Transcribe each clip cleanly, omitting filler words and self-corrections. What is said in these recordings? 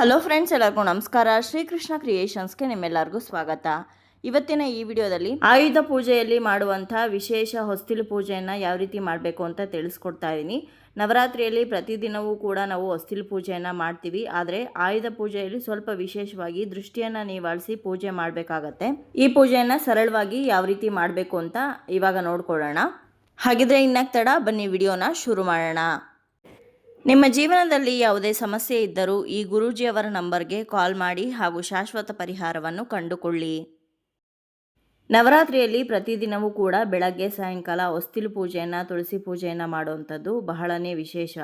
Hello friends, ಎಲ್ಲರಿಗೂ ನಮಸ್ಕಾರ. ಶ್ರೀಕೃಷ್ಣ ಕ್ರಿಯೇಷನ್ಸ್ಗೆ ನಿಮ್ಮೆಲ್ಲರಿಗೂ ಸ್ವಾಗತ. ಇವತ್ತಿನ ಈ ವಿಡಿಯೋದಲ್ಲಿ ಆಯುಧ ಪೂಜೆಯಲ್ಲಿ ಮಾಡುವಂಥ ವಿಶೇಷ ಹೊಸ್ತಿಲು ಪೂಜೆಯನ್ನು ಯಾವ ರೀತಿ ಮಾಡಬೇಕು ಅಂತ ತಿಳಿಸ್ಕೊಡ್ತಾ ಇದ್ದೀನಿ. ನವರಾತ್ರಿಯಲ್ಲಿ ಪ್ರತಿದಿನವೂ ಕೂಡ ನಾವು ಹೊಸ್ತಿಲು ಪೂಜೆಯನ್ನು ಮಾಡ್ತೀವಿ. ಆದರೆ ಆಯುಧ ಪೂಜೆಯಲ್ಲಿ ಸ್ವಲ್ಪ ವಿಶೇಷವಾಗಿ ದೃಷ್ಟಿಯನ್ನು ನಿವಾಳಿಸಿ ಪೂಜೆ ಮಾಡಬೇಕಾಗತ್ತೆ. ಈ ಪೂಜೆಯನ್ನು ಸರಳವಾಗಿ ಯಾವ ರೀತಿ ಮಾಡಬೇಕು ಅಂತ ಇವಾಗ ನೋಡ್ಕೊಳ್ಳೋಣ. ಹಾಗಿದ್ರೆ ಇನ್ನಕ್ಕೆ ತಡ, ಬನ್ನಿ ವಿಡಿಯೋನ ಶುರು ಮಾಡೋಣ. ನಿಮ್ಮ ಜೀವನದಲ್ಲಿ ಯಾವುದೇ ಸಮಸ್ಯೆ ಇದ್ದರೂ ಈ ಗುರೂಜಿಯವರ ನಂಬರ್ಗೆ ಕಾಲ್ ಮಾಡಿ ಹಾಗೂ ಶಾಶ್ವತ ಪರಿಹಾರವನ್ನು ಕಂಡುಕೊಳ್ಳಿ. ನವರಾತ್ರಿಯಲ್ಲಿ ಪ್ರತಿದಿನವೂ ಕೂಡ ಬೆಳಗ್ಗೆ ಸಾಯಂಕಾಲ ಹೊಸ್ತಿಲು ಪೂಜೆಯನ್ನು, ತುಳಸಿ ಪೂಜೆಯನ್ನು ಮಾಡುವಂಥದ್ದು ಬಹಳನೇ ವಿಶೇಷ.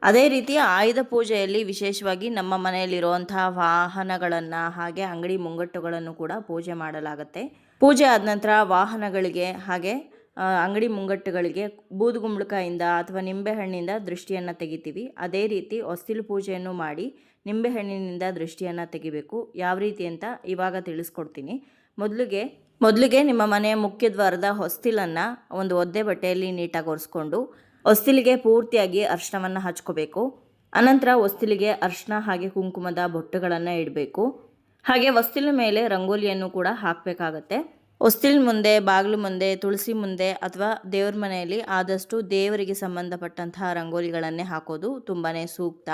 ಅದೇ ರೀತಿ ಆಯುಧ ಪೂಜೆಯಲ್ಲಿ ವಿಶೇಷವಾಗಿ ನಮ್ಮ ಮನೆಯಲ್ಲಿರುವಂತಹ ವಾಹನಗಳನ್ನು ಹಾಗೆ ಅಂಗಡಿ ಮುಂಗಟ್ಟುಗಳನ್ನು ಕೂಡ ಪೂಜೆ ಮಾಡಲಾಗುತ್ತೆ. ಪೂಜೆ ಆದ ನಂತರ ವಾಹನಗಳಿಗೆ ಹಾಗೆ ಅಂಗಡಿ ಮುಂಗಟ್ಟುಗಳಿಗೆ ಬೂದುಗುಂಬಳಕಾಯಿಂದ ಅಥವಾ ನಿಂಬೆಹಣ್ಣಿಂದ ದೃಷ್ಟಿಯನ್ನು ತೆಗಿತೀವಿ. ಅದೇ ರೀತಿ ಹೊಸ್ತಿಲು ಪೂಜೆಯನ್ನು ಮಾಡಿ ನಿಂಬೆಹಣ್ಣಿನಿಂದ ದೃಷ್ಟಿಯನ್ನು ತೆಗಿಬೇಕು. ಯಾವ ರೀತಿ ಅಂತ ಇವಾಗ ತಿಳಿಸ್ಕೊಡ್ತೀನಿ. ಮೊದಲಿಗೆ ನಿಮ್ಮ ಮನೆಯ ಮುಖ್ಯ ದ್ವಾರದ ಹೊಸ್ತಿಲನ್ನು ಒಂದು ಒದ್ದೆ ಬಟ್ಟೆಯಲ್ಲಿ ನೀಟಾಗಿ ಒರೆಸ್ಕೊಂಡು ಹೊಸ್ತಿಲಿಗೆ ಪೂರ್ತಿಯಾಗಿ ಅರಿಶಿಣವನ್ನು ಹಚ್ಕೋಬೇಕು. ಅನಂತರ ಹೊಸ್ತಿಲಿಗೆ ಅರಿಶಿಣ ಹಾಗೆ ಕುಂಕುಮದ ಬೊಟ್ಟುಗಳನ್ನು ಇಡಬೇಕು. ಹಾಗೆ ಹೊಸ್ತಿಲ ಮೇಲೆ ರಂಗೋಲಿಯನ್ನು ಕೂಡ ಹಾಕಬೇಕಾಗತ್ತೆ. ಹೊಸ್ತಿಲ ಮುಂದೆ, ಬಾಗಿಲು ಮುಂದೆ, ತುಳಸಿ ಮುಂದೆ ಅಥವಾ ದೇವ್ರ ಮನೆಯಲ್ಲಿ ಆದಷ್ಟು ದೇವರಿಗೆ ಸಂಬಂಧಪಟ್ಟಂತಹ ರಂಗೋಲಿಗಳನ್ನೇ ಹಾಕೋದು ತುಂಬಾ ಸೂಕ್ತ.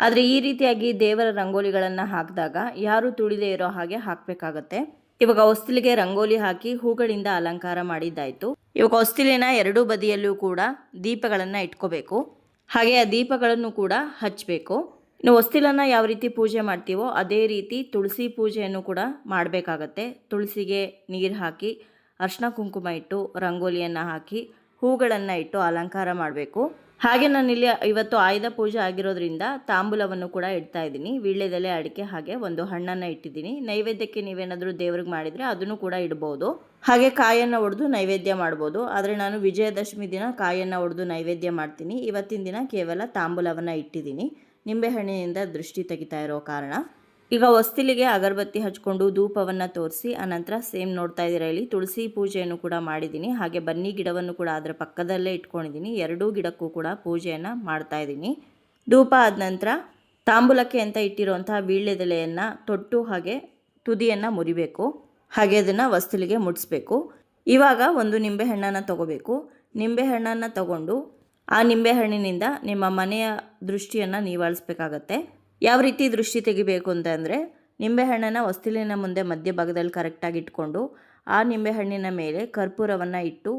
ಆದರೆ ಈ ರೀತಿಯಾಗಿ ದೇವರ ರಂಗೋಲಿಗಳನ್ನು ಹಾಕಿದಾಗ ಯಾರು ತುಳಿದೇ ಇರೋ ಹಾಗೆ ಹಾಕಬೇಕಾಗತ್ತೆ. ಇವಾಗ ಹೊಸ್ತಿಲಿಗೆ ರಂಗೋಲಿ ಹಾಕಿ ಹೂಗಳಿಂದ ಅಲಂಕಾರ ಮಾಡಿದ್ದಾಯಿತು. ಇವಾಗ ಹೊಸ್ತಿಲಿನ ಎರಡೂ ಬದಿಯಲ್ಲೂ ಕೂಡ ದೀಪಗಳನ್ನು ಇಟ್ಕೋಬೇಕು. ಹಾಗೆ ಆ ದೀಪಗಳನ್ನು ಕೂಡ ಹಚ್ಚಬೇಕು. ಇನ್ನು ಹೊಸ್ತಿಲನ್ನು ಯಾವ ರೀತಿ ಪೂಜೆ ಮಾಡ್ತೀವೋ ಅದೇ ರೀತಿ ತುಳಸಿ ಪೂಜೆಯನ್ನು ಕೂಡ ಮಾಡಬೇಕಾಗತ್ತೆ. ತುಳಸಿಗೆ ನೀರು ಹಾಕಿ ಅರಿಶಿಣ ಕುಂಕುಮ ಇಟ್ಟು ರಂಗೋಲಿಯನ್ನು ಹಾಕಿ ಹೂಗಳನ್ನು ಇಟ್ಟು ಅಲಂಕಾರ ಮಾಡಬೇಕು. ಹಾಗೆ ನಾನಿಲ್ಲಿ ಇವತ್ತು ಆಯುಧ ಪೂಜೆ ಆಗಿರೋದ್ರಿಂದ ತಾಂಬೂಲವನ್ನು ಕೂಡ ಇಡ್ತಾ ಇದ್ದೀನಿ. ವೀಳ್ಯದೆಲೆ, ಅಡಿಕೆ ಹಾಗೆ ಒಂದು ಹಣ್ಣನ್ನು ಇಟ್ಟಿದ್ದೀನಿ. ನೈವೇದ್ಯಕ್ಕೆ ನೀವೇನಾದರೂ ದೇವ್ರಿಗೆ ಮಾಡಿದರೆ ಅದನ್ನು ಕೂಡ ಇಡ್ಬೋದು. ಹಾಗೆ ಕಾಯನ್ನು ಒಡೆದು ನೈವೇದ್ಯ ಮಾಡ್ಬೋದು. ಆದರೆ ನಾನು ವಿಜಯದಶಮಿ ದಿನ ಕಾಯನ್ನು ಒಡೆದು ನೈವೇದ್ಯ ಮಾಡ್ತೀನಿ. ಇವತ್ತಿನ ದಿನ ಕೇವಲ ತಾಂಬೂಲವನ್ನು ಇಟ್ಟಿದ್ದೀನಿ, ನಿಂಬೆಹಣ್ಣಿನಿಂದ ದೃಷ್ಟಿ ತೆಗಿತಾ ಇರೋ ಕಾರಣ. ಈಗ ಹೊಸ್ತಿಲಿಗೆ ಅಗರಬತ್ತಿ ಹಚ್ಕೊಂಡು ಧೂಪವನ್ನು ತೋರಿಸಿ ಅನಂತರ ಸೇಮ್ ನೋಡ್ತಾ ಇದ್ದೀರಾ ಇಲ್ಲಿ ತುಳಸಿ ಪೂಜೆಯನ್ನು ಕೂಡ ಮಾಡಿದ್ದೀನಿ. ಹಾಗೆ ಬನ್ನಿ ಗಿಡವನ್ನು ಕೂಡ ಅದರ ಪಕ್ಕದಲ್ಲೇ ಇಟ್ಕೊಂಡಿದ್ದೀನಿ. ಎರಡೂ ಗಿಡಕ್ಕೂ ಕೂಡ ಪೂಜೆಯನ್ನು ಮಾಡ್ತಾ ಇದ್ದೀನಿ. ಧೂಪ ಆದ ನಂತರ ತಾಂಬೂಲಕ್ಕೆ ಅಂತ ಇಟ್ಟಿರುವಂತಹ ವೀಳ್ಯದೆಲೆಯನ್ನು ತೊಟ್ಟು ಹಾಗೆ ತುದಿಯನ್ನು ಮುರಿಬೇಕು. ಹಾಗೆ ಅದನ್ನು ಹೊಸ್ತಿಲಿಗೆ ಮುಡಿಸ್ಬೇಕು. ಇವಾಗ ಒಂದು ನಿಂಬೆಹಣ್ಣನ್ನು ತಗೋಬೇಕು. ನಿಂಬೆಹಣ್ಣನ್ನು ತಗೊಂಡು ಆ ನಿಂಬೆಹಣ್ಣಿನಿಂದ ನಿಮ್ಮ ಮನೆಯ ದೃಷ್ಟಿಯನ್ನು ನಿವಾಳಿಸ್ಬೇಕಾಗತ್ತೆ. ಯಾವ ರೀತಿ ದೃಷ್ಟಿ ತೆಗಿಬೇಕು ಅಂತಂದರೆ, ನಿಂಬೆಹಣ್ಣನ್ನು ಹೊಸ್ತಿಲಿನ ಮುಂದೆ ಮಧ್ಯಭಾಗದಲ್ಲಿ ಕರೆಕ್ಟಾಗಿ ಇಟ್ಕೊಂಡು ಆ ನಿಂಬೆಹಣ್ಣಿನ ಮೇಲೆ ಕರ್ಪೂರವನ್ನು ಇಟ್ಟು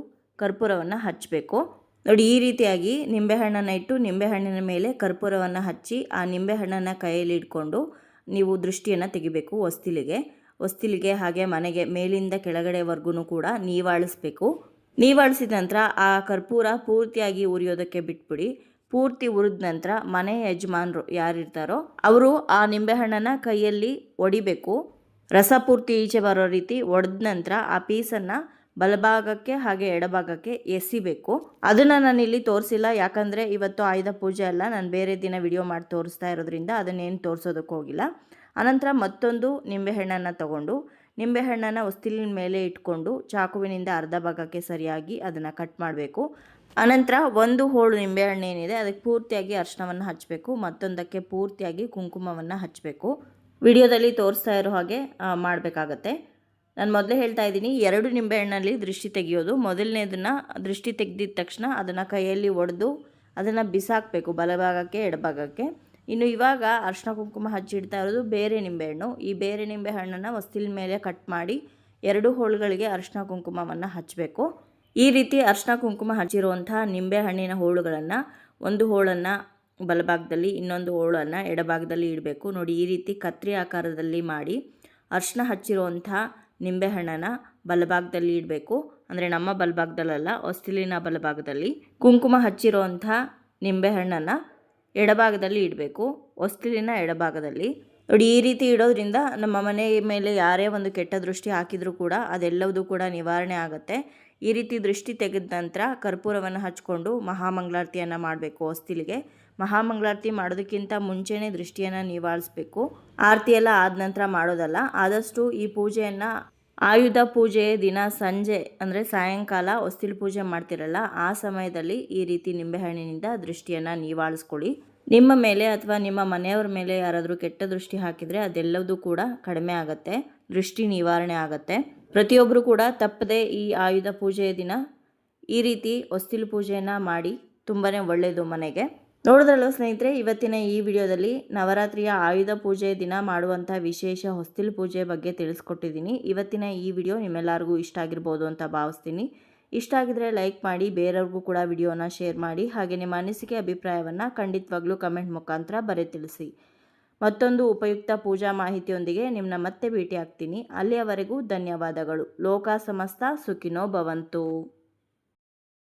ಕರ್ಪೂರವನ್ನು ಹಚ್ಚಬೇಕು. ನೋಡಿ, ಈ ರೀತಿಯಾಗಿ ನಿಂಬೆಹಣ್ಣನ್ನು ಇಟ್ಟು ನಿಂಬೆಹಣ್ಣಿನ ಮೇಲೆ ಕರ್ಪೂರವನ್ನು ಹಚ್ಚಿ ಆ ನಿಂಬೆಹಣ್ಣನ್ನು ಕೈಯಲ್ಲಿ ಇಟ್ಕೊಂಡು ನೀವು ದೃಷ್ಟಿಯನ್ನು ತೆಗಿಬೇಕು ಹೊಸ್ತಿಲಿಗೆ ಹಾಗೆ ಮನೆಗೆ ಮೇಲಿಂದ ಕೆಳಗಡೆವರೆಗೂ ಕೂಡ ನೀವಾಳಿಸ್ಬೇಕು. ನೀವಾಳಿಸಿದ ನಂತರ ಆ ಕರ್ಪೂರ ಪೂರ್ತಿಯಾಗಿ ಉರಿಯೋದಕ್ಕೆ ಬಿಟ್ಬಿಡಿ. ಪೂರ್ತಿ ಉರಿದ ನಂತರ ಮನೆ ಯಜಮಾನರು ಯಾರಿರ್ತಾರೋ ಅವರು ಆ ನಿಂಬೆಹಣ್ಣನ್ನು ಕೈಯಲ್ಲಿ ಒಡಿಬೇಕು. ರಸ ಪೂರ್ತಿ ಈಚೆ ಬರೋ ರೀತಿ ಒಡೆದ ನಂತರ ಆ ಪೀಸನ್ನು ಬಲಭಾಗಕ್ಕೆ ಹಾಗೆ ಎಡಭಾಗಕ್ಕೆ ಎಸಿಬೇಕು. ಅದನ್ನು ನಾನಿಲ್ಲಿ ತೋರಿಸಿಲ್ಲ, ಯಾಕಂದರೆ ಇವತ್ತು ಆಯುಧ ಪೂಜೆ ಅಲ್ಲ, ನಾನು ಬೇರೆ ದಿನ ವಿಡಿಯೋ ಮಾಡಿ ತೋರಿಸ್ತಾ ಇರೋದ್ರಿಂದ ಅದನ್ನೇನು ತೋರಿಸೋದಕ್ಕೆ ಹೋಗಿಲ್ಲ. ಅನಂತರ ಮತ್ತೊಂದು ನಿಂಬೆಹಣ್ಣನ್ನು ತಗೊಂಡು ನಿಂಬೆಹಣ್ಣನ್ನು ಹೊಸ್ತಿಲಿನ ಮೇಲೆ ಇಟ್ಕೊಂಡು ಚಾಕುವಿನಿಂದ ಅರ್ಧ ಭಾಗಕ್ಕೆ ಸರಿಯಾಗಿ ಅದನ್ನು ಕಟ್ ಮಾಡಬೇಕು. ಅನಂತರ ಒಂದು ಹೋಳು ನಿಂಬೆಹಣ್ಣು ಏನಿದೆ ಅದಕ್ಕೆ ಪೂರ್ತಿಯಾಗಿ ಅರಿಶಿಣವನ್ನು ಹಚ್ಚಬೇಕು. ಮತ್ತೊಂದಕ್ಕೆ ಪೂರ್ತಿಯಾಗಿ ಕುಂಕುಮವನ್ನು ಹಚ್ಚಬೇಕು. ವಿಡಿಯೋದಲ್ಲಿ ತೋರಿಸ್ತಾ ಇರೋ ಹಾಗೆ ಮಾಡಬೇಕಾಗತ್ತೆ. ನಾನು ಮೊದಲೇ ಹೇಳ್ತಾ ಇದ್ದೀನಿ, 2 ನಿಂಬೆಹಣ್ಣಲ್ಲಿ ದೃಷ್ಟಿ ತೆಗೆಯೋದು. ಮೊದಲನೇದನ್ನು ದೃಷ್ಟಿ ತೆಗೆದಿದ್ದ ತಕ್ಷಣ ಅದನ್ನು ಕೈಯಲ್ಲಿ ಒಡೆದು ಅದನ್ನು ಬಿಸಾಕಬೇಕು ಬಲಭಾಗಕ್ಕೆ ಎಡಭಾಗಕ್ಕೆ. ಇನ್ನು ಇವಾಗ ಅರಿಶಿಣ ಕುಂಕುಮ ಹಚ್ಚಿಡ್ತಾ ಇರೋದು ಬೇರೆ ನಿಂಬೆಹಣ್ಣು. ಈ ಬೇರೆ ನಿಂಬೆಹಣ್ಣನ್ನು ಹೊಸ್ತಿಲ ಮೇಲೆ ಕಟ್ ಮಾಡಿ 2 ಹೋಳುಗಳಿಗೆ ಅರಿಶಿಣ ಕುಂಕುಮವನ್ನು ಹಚ್ಚಬೇಕು. ಈ ರೀತಿ ಅರಿಶಿಣ ಕುಂಕುಮ ಹಚ್ಚಿರುವಂತಹ ನಿಂಬೆಹಣ್ಣಿನ ಹೋಳುಗಳನ್ನು ಒಂದು ಹೋಳನ್ನು ಬಲಭಾಗದಲ್ಲಿ, ಇನ್ನೊಂದು ಹೋಳನ್ನು ಎಡಭಾಗದಲ್ಲಿ ಇಡಬೇಕು. ನೋಡಿ, ಈ ರೀತಿ ಕತ್ರಿ ಆಕಾರದಲ್ಲಿ ಮಾಡಿ ಅರಿಶಿಣ ಹಚ್ಚಿರುವಂತಹ ನಿಂಬೆಹಣ್ಣನ್ನು ಬಲಭಾಗದಲ್ಲಿ ಇಡಬೇಕು. ಅಂದರೆ ನಮ್ಮ ಬಲಭಾಗದಲ್ಲ, ಹೊಸ್ತಿಲಿನ ಬಲಭಾಗದಲ್ಲಿ. ಕುಂಕುಮ ಹಚ್ಚಿರುವಂಥ ನಿಂಬೆಹಣ್ಣನ್ನು ಎಡಭಾಗದಲ್ಲಿ ಇಡಬೇಕು, ಹೊಸ್ತಿಲಿನ ಎಡಭಾಗದಲ್ಲಿ. ನೋಡಿ, ಈ ರೀತಿ ಇಡೋದ್ರಿಂದ ನಮ್ಮ ಮನೆ ಮೇಲೆ ಯಾರೇ ಒಂದು ಕೆಟ್ಟ ದೃಷ್ಟಿ ಹಾಕಿದರೂ ಕೂಡ ಅದೆಲ್ಲವೂ ಕೂಡ ನಿವಾರಣೆ ಆಗುತ್ತೆ. ಈ ರೀತಿ ದೃಷ್ಟಿ ತೆಗೆದ ನಂತರ ಕರ್ಪೂರವನ್ನು ಹಚ್ಕೊಂಡು ಮಹಾಮಂಗಳಾರತಿಯನ್ನು ಮಾಡಬೇಕು. ಹೊಸ್ತಿಲಿಗೆ ಮಹಾಮಂಗಳಾರತಿ ಮಾಡೋದಕ್ಕಿಂತ ಮುಂಚೆನೇ ದೃಷ್ಟಿಯನ್ನು ನಿವಾಳಿಸ್ಬೇಕು. ಆರತಿ ಎಲ್ಲ ಆದ ನಂತರ ಮಾಡೋದಲ್ಲ. ಆದಷ್ಟು ಈ ಪೂಜೆಯನ್ನು ಆಯುಧ ಪೂಜೆ ದಿನ ಸಂಜೆ ಅಂದರೆ ಸಾಯಂಕಾಲ ಹೊಸ್ತಿಲು ಪೂಜೆ ಮಾಡ್ತಿರಲ್ಲ ಆ ಸಮಯದಲ್ಲಿ ಈ ರೀತಿ ನಿಂಬೆಹಣ್ಣಿನಿಂದ ದೃಷ್ಟಿಯನ್ನು ನಿವಾಳಿಸ್ಕೊಳ್ಳಿ. ನಿಮ್ಮ ಮೇಲೆ ಅಥವಾ ನಿಮ್ಮ ಮನೆಯವ್ರ ಮೇಲೆ ಯಾರಾದರೂ ಕೆಟ್ಟ ದೃಷ್ಟಿ ಹಾಕಿದರೆ ಅದೆಲ್ಲವೂ ಕೂಡ ಕಡಿಮೆ ಆಗುತ್ತೆ, ದೃಷ್ಟಿ ನಿವಾರಣೆ ಆಗುತ್ತೆ. ಪ್ರತಿಯೊಬ್ಬರು ಕೂಡ ತಪ್ಪದೆ ಈ ಆಯುಧ ಪೂಜೆಯ ದಿನ ಈ ರೀತಿ ಹೊಸ್ತಿಲು ಪೂಜೆಯನ್ನು ಮಾಡಿ, ತುಂಬಾ ಒಳ್ಳೆಯದು ಮನೆಗೆ. ನೋಡಿದ್ರಲ್ವ ಸ್ನೇಹಿತರೆ, ಇವತ್ತಿನ ಈ ವಿಡಿಯೋದಲ್ಲಿ ನವರಾತ್ರಿಯ ಆಯುಧ ಪೂಜೆಯ ದಿನ ಮಾಡುವಂಥ ವಿಶೇಷ ಹೊಸ್ತಿಲು ಪೂಜೆ ಬಗ್ಗೆ ತಿಳಿಸ್ಕೊಟ್ಟಿದ್ದೀನಿ. ಇವತ್ತಿನ ಈ ವಿಡಿಯೋ ನಿಮ್ಮೆಲ್ಲರಿಗೂ ಇಷ್ಟ ಆಗಿರ್ಬೋದು ಅಂತ ಭಾವಿಸ್ತೀನಿ. ಇಷ್ಟ ಆಗಿದ್ರೆ ಲೈಕ್ ಮಾಡಿ, ಬೇರೆಯವ್ರಿಗೂ ಕೂಡ ವಿಡಿಯೋನ ಶೇರ್ ಮಾಡಿ. ಹಾಗೆ ನಿಮ್ಮ ಅನಿಸಿಕೆ ಅಭಿಪ್ರಾಯವನ್ನು ಖಂಡಿತವಾಗ್ಲೂ ಕಮೆಂಟ್ ಮುಖಾಂತರ ತಿಳಿಸಿ. ಮತ್ತೊಂದು ಉಪಯುಕ್ತ ಪೂಜಾ ಮಾಹಿತಿಯೊಂದಿಗೆ ನಿಮ್ಮನ್ನ ಮತ್ತೆ ಭೇಟಿ ಆಗ್ತೀನಿ. ಅಲ್ಲಿಯವರೆಗೂ ಧನ್ಯವಾದಗಳು. ಲೋಕ ಸಮಸ್ತ ಸುಖಿನೋ ಭವಂತು.